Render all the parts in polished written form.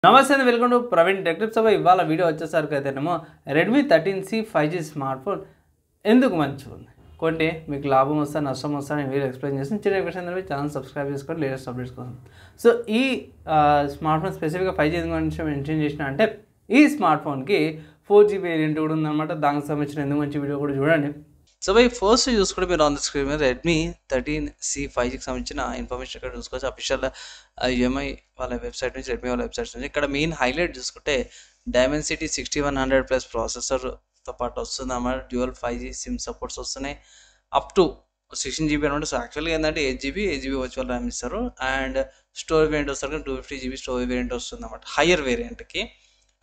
నమస్తే అండి, welcome to Praveen tech tips. ఇవాళ వీడియో వచ్చేసరికి అయితేనేమో Redmi 13C 5G smart phone ఎందుకు మంచిగా ఉంది, కొంటే మీకు లాభం వస్తా నష్టం వస్తా అని వీడియో ఎక్స్ప్లెయిన్ చేసి చిన్న క్వశ్చన్ అనేది ఛానల్ సబ్స్క్రైబ్ చేసుకోండి లేటెస్ట్ అప్డేట్స్ కోసం. సో ఈ స్మార్ట్ ఫోన్ స్పెసిఫిక్గా 5G గురించి మెన్షన్ చేసిన అంటే ఈ స్మార్ట్ ఫోన్కి 4G వేరియంట్ కూడా ఉందన్నమాట. దానికి సంబంధించిన ఎందుకు మంచి వీడియో కూడా చూడండి. సో బై ఫస్ట్ చూసుకుంటే మీరు ఆన్ ద స్క్రీన్ మీద రెడ్మీ 13C 5Gకి సంబంధించిన ఇన్ఫర్మేషన్ ఇక్కడ చూసుకోవచ్చు. అఫీషియల్ యూఎంఐ వాళ్ళ వెబ్సైట్ నుంచి, రెడ్మీ వాళ్ళ వెబ్సైట్ నుంచి. ఇక్కడ మెయిన్ హైలైట్ చూసుకుంటే డైమెన్సిటీ 6100+ ప్రాసెసర్తో పాటు వస్తుంది అన్నమాట. డ్యూయల్ 5G సిమ్ సపోర్ట్స్ వస్తున్నాయి. అప్ టు 16GB అనమాట. సో యాక్చువల్గా ఏంటంటే 8GB వర్చువల్ ర్యామ్ ఇస్తారు. అండ్ స్టోరేజ్ వేరియంట్ వస్తారు 250GB స్టోరేజ్ వేరియంట్ వస్తుంది అన్నమాట హయ్యర్ వేరియంట్కి.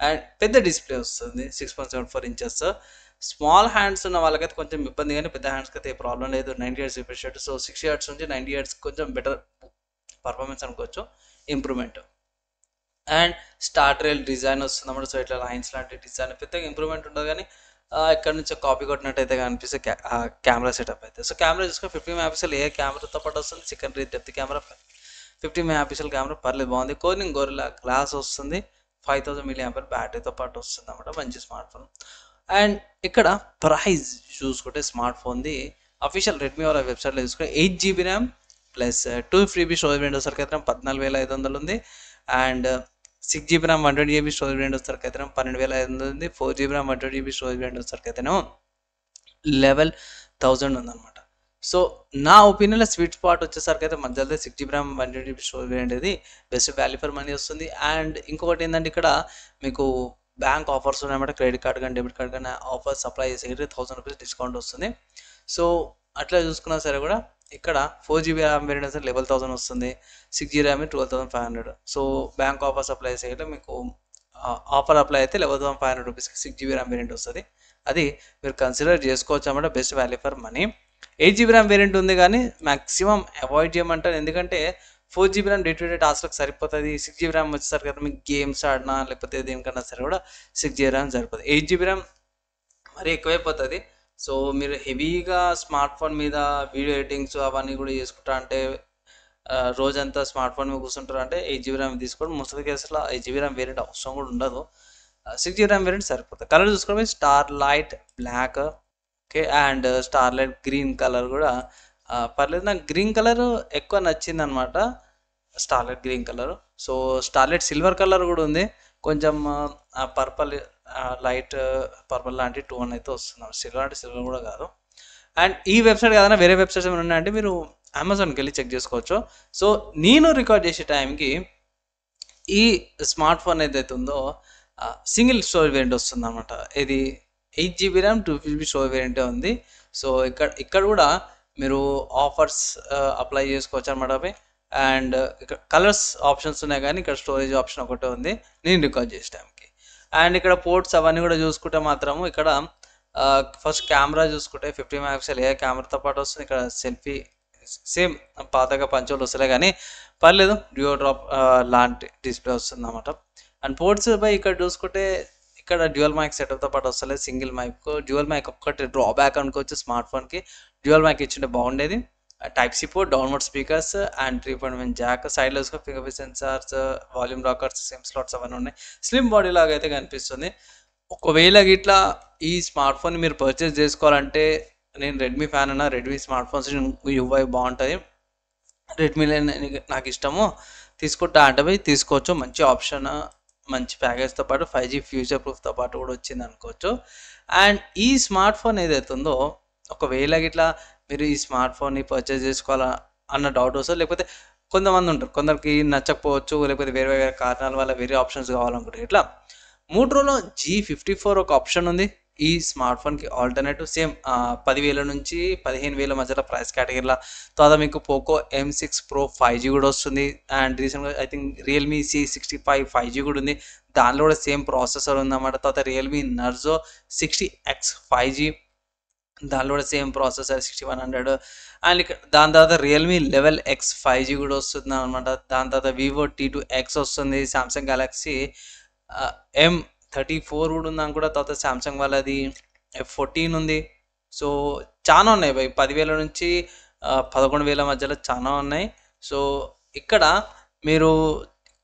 అండ్ పెద్ద డిస్ప్లే వస్తుంది 6.74 ఇంచెస్. స్మాల్ హ్యాండ్స్ ఉన్న వాళ్ళకైతే కొంచెం ఇబ్బంది, కానీ పెద్ద హ్యాండ్స్కి అయితే ప్రాబ్లం లేదు. 90 Hz refresh rate. So 60 Hz నుంచి 90 Hz కొంచెం బెటర్ పర్ఫార్మెన్స్ అనుకోవచ్చు, improvement. And start rail design వస్తుంది అన్నమాట. సో ఇట్లా లైన్స్ లాంటి డిజైన్ పెద్దగా ఇంప్రూవ్మెంట్ ఉండదు, కానీ ఇక్కడ నుంచి కాపీ కొట్టినట్టయితే కనిపిస్తే కెమెరా సెటప్ అయితే. సో కెమెరా చూసుకొని 50 MP ఏ కెమెరాతో పాటు వస్తుంది. Secondary depth camera 50 MP camera పర్లేదు, బాగుంది. కోర్నింగ్ గొరిల్లా గ్లాస్ వస్తుంది. 5000 mAh బ్యాటరీతో పాటు వస్తుంది అన్నమాట. మంచి స్మార్ట్ ఫోన్. అండ్ ఇక్కడ ప్రైస్ చూసుకుంటే స్మార్ట్ ఫోన్ది అఫీషియల్ రెడ్మీ వాళ్ళ వెబ్సైట్లో చూసుకుంటే 8GB RAM plus 2FB storage variant వచ్చేసరికి అయితే 14,500 ఉంది. And 6GB RAM 120GB storage variant వచ్చేసరికి అయితే 12,500 ఉంది. 4GB RAM 120GB storage variant వచ్చేసరికి అయితే 11,000 ఉందన్నమాట. సో నా ఒపీనియన్లో స్వీట్ స్పాట్ వచ్చేసరికి అయితే మధ్యలో 6GB RAM 120GB storage variant ఇది బెస్ట్ వాల్యూ ఫర్ మనీ వస్తుంది. అండ్ ఇంకొకటి ఏంటంటే ఇక్కడ మీకు బ్యాంక్ ఆఫర్స్ ఉన్నాయన్నమాట. క్రెడిట్ కార్డ్ కానీ డెబిట్ కార్డ్ కానీ ఆఫర్స్ అప్లై చేసి 1000 రూపీస్ డిస్కౌంట్ వస్తుంది. సో అట్లా చూసుకున్నా సరే కూడా ఇక్కడ 4GB ర్యామ్ వేరియంట్ అయితే 11,000 వస్తుంది. 6GB RAM 12,500. So bank offers apply చేస్తే మీకు ఆఫర్ అప్లై అయితే 11,500 రూపీస్కి 6GB ర్యామ్ వేరియంట్ వస్తుంది. అది మీరు కన్సిడర్ చేసుకోవచ్చు అన్నమాట. Best value for money. 8GB RAM variant ఉంది, కానీ మ్యాక్సిమం అవాయిడ్ చేయమంటారు. ఎందుకంటే 4GB RAM day to day టాస్క్లకు సరిపోతుంది. 6GB ర్యామ్ వచ్చేసరికి కదా మీకు గేమ్స్ ఆడినా లేకపోతే దేనికన్నా సరే కూడా 6GB ర్యామ్ సరిపోతుంది. 8GB ర్యామ్ మరీ ఎక్కువైపోతుంది. సో మీరు హెవీగా స్మార్ట్ ఫోన్ మీద వీడియో ఎడిటింగ్స్ అవన్నీ కూడా చేసుకుంటా అంటే రోజంతా స్మార్ట్ ఫోన్ మీద కూర్చుంటారు అంటే 8GB ర్యామ్ తీసుకోవడం మోస్ట్ కేసులో 8GB ర్యామ్ వేరియంట్ అవసరం కూడా ఉండదు. 6GB ర్యామ్ వేరియంట్ సరిపోతుంది. కలర్ చూసుకోవడం star light black, okay. And starlight green colour కూడా పర్లేదు. నాకు గ్రీన్ కలర్ ఎక్కువ నచ్చింది అనమాట, starlight green colour. So starlight silver colour కూడా ఉంది, కొంచెం పర్పల్ లైట్ పర్పల్ లాంటి టోన్ అయితే వస్తుంది. సిల్వర్ అంటే సిల్వర్ కూడా కాదు. అండ్ ఈ వెబ్సైట్ కాదన్నా వేరే వెబ్సైట్స్ ఏమైనా ఉన్నాయంటే మీరు అమెజాన్కి వెళ్ళి చెక్ చేసుకోవచ్చు. సో నేను రికార్డ్ చేసే టైంకి ఈ స్మార్ట్ ఫోన్ ఏదైతే ఉందో సింగిల్ స్టోరేజ్ వేరియంట్ వస్తుంది అనమాట. ఇది 8GB ర్యామ్ 2FB స్టోరేజ్ వేరియంటే ఉంది. సో ఇక్కడ కూడా మీరు ఆఫర్స్ అప్లై చేసుకోవచ్చు అనమాట అవి. అండ్ ఇక్కడ కలర్స్ ఆప్షన్స్ ఉన్నాయి, కానీ ఇక్కడ స్టోరేజ్ ఆప్షన్ ఒకటే ఉంది నేను రికార్డ్ చేసే టైంకి. అండ్ ఇక్కడ పోర్ట్స్ అవన్నీ కూడా చూసుకుంటే మాత్రము ఇక్కడ ఫస్ట్ కెమెరా చూసుకుంటే 50 MP ఏ కెమెరాతో పాటు వస్తుంది. ఇక్కడ సెల్ఫీ సేమ్ పాతగా పంచోలు వస్తలే, కానీ పర్లేదు డ్యూ డ్రాప్ లాంటి డిస్ప్లే వస్తుంది అన్నమాట. అండ్ పోర్ట్స్ బై ఇక్కడ చూసుకుంటే ఇక్కడ డ్యూయల్ మైక్ సెటప్తో పాటు వస్తలేదు, సింగిల్ మైక్. డ్యూయల్ మైక్ ఒక్కటి డ్రాబ్యాక్ అనుకోవచ్చు స్మార్ట్ ఫోన్కి. డ్యూయల్ మైక్ ఇచ్చింటే బాగుండేది. Type C port, downward speakers and 3.1 jack. సైడ్లో చూసుకొని finger sensors, volume rockers, sim slots అవన్నీ ఉన్నాయి. స్లిమ్ బాడీ లాగా అయితే కనిపిస్తుంది. ఒకవేళ ఇట్లా ఈ స్మార్ట్ ఫోన్ మీరు పర్చేస్ చేసుకోవాలంటే నేను రెడ్మీ ఫ్యాన్ అన్న, రెడ్మీ స్మార్ట్ ఫోన్స్ యూఐ బాగుంటుంది, రెడ్మీలో నాకు ఇష్టము తీసుకుంటా అంటే పోయి తీసుకోవచ్చు. మంచి ఆప్షన్, మంచి ప్యాకేజ్తో పాటు 5G ఫ్యూచర్ ప్రూఫ్తో పాటు కూడా వచ్చింది అనుకోవచ్చు. అండ్ ఈ స్మార్ట్ ఫోన్ ఏదైతే ఉందో ఒకవేళ ఇట్లా మీరు ఈ స్మార్ట్ ఫోన్ని పర్చేస్ చేసుకోవాలా అన్న డౌట్ వస్తుంది. లేకపోతే కొంతమంది ఉంటారు, కొందరికి నచ్చకపోవచ్చు, లేకపోతే వేరే వేరే కారణాల వల్ల వేరే ఆప్షన్స్ కావాలనుకుంటారు. ఇట్లా మోటరోలా G54 ఒక ఆప్షన్ ఉంది ఈ స్మార్ట్ ఫోన్కి ఆల్టర్నేటివ్. సేమ్ 10,000 నుంచి 15,000 మధ్యలో ప్రైస్ కేటగిరీలో. తర్వాత మీకు పోకో M6 Pro 5G కూడా వస్తుంది. అండ్ రీసెంట్గా I think Realme C65 5G కూడా ఉంది, దానిలో కూడా సేమ్ ప్రాసెసర్ ఉందన్నమాట. తర్వాత రియల్మీ నర్జో 60X 5G, దానిలో కూడా సేమ్ ప్రాసెసర్ 6100. అండ్ ఇక్కడ దాని తర్వాత రియల్మీ లెవెల్ X 5G కూడా వస్తుంది అనమాట. దాని తర్వాత వివో T2X వస్తుంది. సామ్సంగ్ గెలాక్సీ M34 కూడా ఉంది అనుకుంటా. తర్వాత సామ్సంగ్ వాళ్ళది F14 ఉంది. సో చాలా ఉన్నాయి భయ్, 10,000 నుంచి 11,000 మధ్యలో చాలా ఉన్నాయి. సో ఇక్కడ మీరు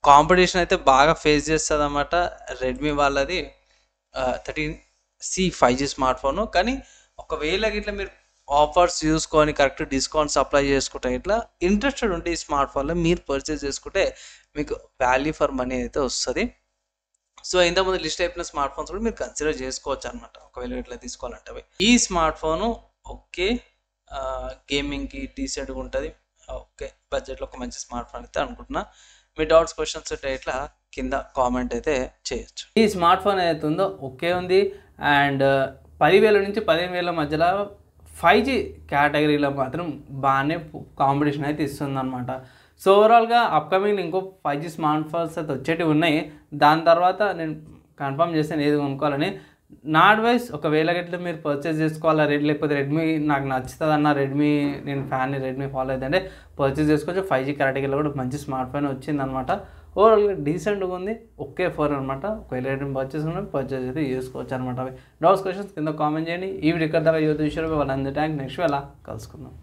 కాంపిటీషన్ అయితే బాగా ఫేస్ చేస్తుందన్నమాట రెడ్మీ వాళ్ళది 13C 5G స్మార్ట్ ఫోను. కానీ ఒకవేళ ఇట్లా మీరు ఆఫర్స్ చూసుకొని కరెక్ట్ డిస్కౌంట్స్ అప్లై చేసుకుంటే ఇట్లా ఇంట్రెస్టెడ్ ఉంటే ఈ స్మార్ట్ ఫోన్లో మీరు పర్చేస్ చేసుకుంటే మీకు వాల్యూ ఫర్ మనీ అయితే వస్తుంది. సో ఇంతకుముందు లిస్ట్ అయిపోయిన స్మార్ట్ ఫోన్స్ కూడా మీరు కన్సిడర్ చేసుకోవచ్చు అనమాట ఒకవేళ ఇట్లా తీసుకోవాలంటే అవి. ఈ స్మార్ట్ ఫోను ఓకే గేమింగ్కి డీసెంట్గా ఉంటుంది, ఓకే బడ్జెట్లో ఒక మంచి స్మార్ట్ ఫోన్ అయితే అనుకుంటున్నా. మీ డౌట్స్ క్వశ్చన్స్ ఉంటే ఇట్లా కింద కామెంట్ అయితే చేయొచ్చు. ఈ స్మార్ట్ ఫోన్ ఏదైతే ఉందో ఓకే ఉంది, అండ్ 10,000 నుంచి 15,000 మధ్యలో 5G కేటగిరీలో మాత్రం బాగానే కాంపిటీషన్ అయితే ఇస్తుంది అనమాట. సో ఓవరాల్గా అప్కమింగ్ ఇంకో 5G స్మార్ట్ ఫోన్స్ అయితే వచ్చేటివి ఉన్నాయి. దాని తర్వాత నేను కన్ఫర్మ్ చేస్తాను ఏది కొనుక్కోవాలని. నా అడ్వైస్ ఒకవేళ గట్లా మీరు పర్చేస్ చేసుకోవాలా లేకపోతే రెడ్మీ నాకు నచ్చుతుంది అన్న, రెడ్మీ నేను ఫ్యాన్ని రెడ్మీ ఫాలో అయితే పర్చేస్ చేసుకోవచ్చు. 5G కేటగిరీలో కూడా మంచి స్మార్ట్ ఫోన్ వచ్చిందనమాట. ఓవరాల్గా డీసెంట్గా ఉంది, ఓకే ఫోన్ అనమాట. ఒకవేళ రెడ్మీ పర్చేస్ అయితే చేసుకోవచ్చు అనమాట. అవి డౌట్స్ క్వశ్చన్స్ కింద కామెంట్ చేయండి. ఈ వీడియో ఇక్కడ దాకా యూత్ విషయంలో వాళ్ళందరి ట్యాంక్ నెక్స్ట్ వేళ కలుసుకుందాం.